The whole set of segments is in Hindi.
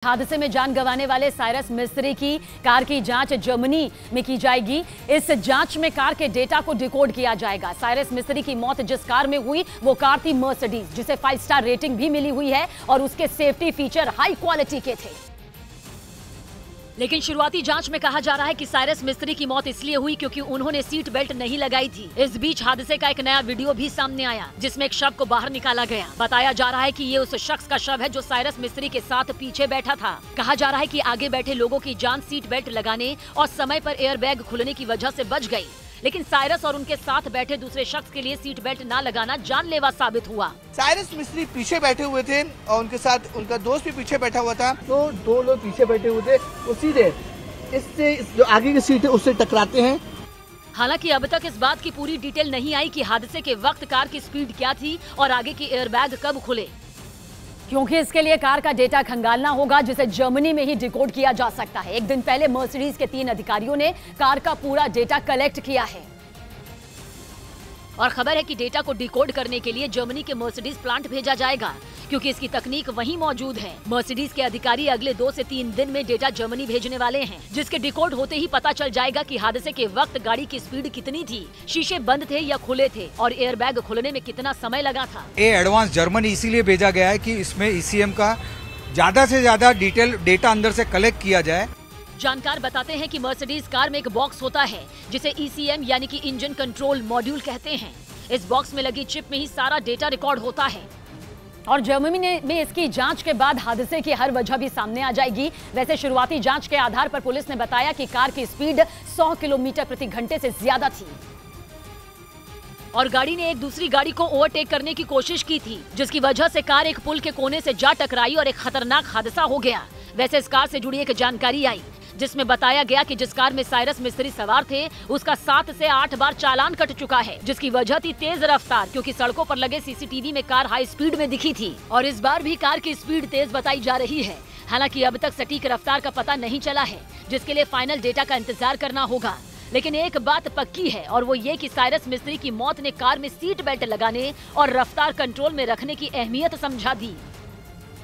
हादसे में जान गंवाने वाले साइरस मिस्त्री की कार की जांच जर्मनी में की जाएगी। इस जांच में कार के डेटा को डिकोड किया जाएगा। साइरस मिस्त्री की मौत जिस कार में हुई वो कार थी मर्सिडीज, जिसे 5 स्टार रेटिंग भी मिली हुई है और उसके सेफ्टी फीचर हाई क्वालिटी के थे। लेकिन शुरुआती जांच में कहा जा रहा है कि साइरस मिस्त्री की मौत इसलिए हुई क्योंकि उन्होंने सीट बेल्ट नहीं लगाई थी। इस बीच हादसे का एक नया वीडियो भी सामने आया जिसमें एक शव को बाहर निकाला गया। बताया जा रहा है कि ये उस शख्स का शव है जो साइरस मिस्त्री के साथ पीछे बैठा था। कहा जा रहा है कि आगे बैठे लोगों की जान सीट बेल्ट लगाने और समय पर एयर बैग खुलने की वजह से बच गई, लेकिन साइरस और उनके साथ बैठे दूसरे शख्स के लिए सीट बेल्ट न लगाना जानलेवा साबित हुआ। साइरस मिस्त्री पीछे बैठे हुए थे और उनके साथ उनका दोस्त भी पीछे बैठा हुआ था। तो दो लोग पीछे बैठे हुए थे, वो सीधे इससे जो आगे की सीट है उससे टकराते हैं। हालांकि अब तक इस बात की पूरी डिटेल नहीं आई कि हादसे के वक्त कार की स्पीड क्या थी और आगे की एयरबैग कब खुले, क्योंकि इसके लिए कार का डेटा खंगालना होगा जिसे जर्मनी में ही डिकोड किया जा सकता है। एक दिन पहले मर्सिडीज के 3 अधिकारियों ने कार का पूरा डेटा कलेक्ट किया है और खबर है कि डेटा को डिकोड करने के लिए जर्मनी के मर्सिडीज प्लांट भेजा जाएगा, क्योंकि इसकी तकनीक वहीं मौजूद है। मर्सिडीज के अधिकारी अगले 2 से 3 दिन में डेटा जर्मनी भेजने वाले हैं, जिसके डिकोड होते ही पता चल जाएगा कि हादसे के वक्त गाड़ी की स्पीड कितनी थी, शीशे बंद थे या खुले थे और एयरबैग खुलने में कितना समय लगा था। ये एडवांस जर्मनी इसीलिए भेजा गया है कि इसमें ईसीएम का ज्यादा से ज्यादा डिटेल डेटा अंदर से कलेक्ट किया जाए। जानकार बताते हैं कि मर्सिडीज कार में एक बॉक्स होता है जिसे ईसीएम यानी कि इंजन कंट्रोल मॉड्यूल कहते हैं। इस बॉक्स में लगी चिप में ही सारा डेटा रिकॉर्ड होता है और जर्मनी में इसकी जांच के बाद हादसे की हर वजह भी सामने आ जाएगी। वैसे शुरुआती जांच के आधार पर पुलिस ने बताया कि कार की स्पीड 100 किलोमीटर प्रति घंटे से ज्यादा थी और गाड़ी ने एक दूसरी गाड़ी को ओवरटेक करने की कोशिश की थी, जिसकी वजह से कार एक पुल के कोने से जा टकराई और एक खतरनाक हादसा हो गया। वैसे इस कार से जुड़ी एक जानकारी आई जिसमें बताया गया कि जिस कार में साइरस मिस्त्री सवार थे उसका 7 से 8 बार चालान कट चुका है, जिसकी वजह थी तेज रफ्तार, क्योंकि सड़कों पर लगे सीसीटीवी में कार हाई स्पीड में दिखी थी और इस बार भी कार की स्पीड तेज बताई जा रही है। हालांकि अब तक सटीक रफ्तार का पता नहीं चला है, जिसके लिए फाइनल डेटा का इंतजार करना होगा। लेकिन एक बात पक्की है और वो ये कि साइरस मिस्त्री की मौत ने कार में सीट बेल्ट लगाने और रफ्तार कंट्रोल में रखने की अहमियत समझा दी।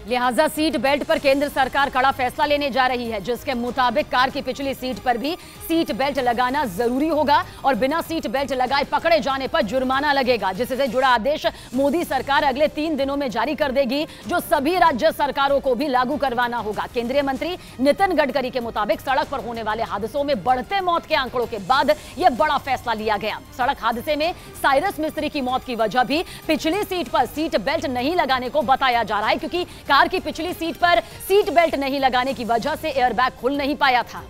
लिहाजा सीट बेल्ट पर केंद्र सरकार कड़ा फैसला लेने जा रही है, जिसके मुताबिक कार की पिछली सीट पर भी सीट बेल्ट लगाना जरूरी होगा और बिना सीट बेल्ट लगाए पकड़े जाने पर जुर्माना लगेगा, जिससे जुड़ा आदेश मोदी सरकार अगले 3 दिनों में जारी कर देगी, जो सभी राज्य सरकारों को भी लागू करवाना होगा। केंद्रीय मंत्री नितिन गडकरी के मुताबिक सड़क पर होने वाले हादसों में बढ़ते मौत के आंकड़ों के बाद यह बड़ा फैसला लिया गया। सड़क हादसे में साइरस मिस्त्री की मौत की वजह भी पिछली सीट पर सीट बेल्ट नहीं लगाने को बताया जा रहा है, क्योंकि कार की पिछली सीट पर सीट बेल्ट नहीं लगाने की वजह से एयरबैग खुल नहीं पाया था।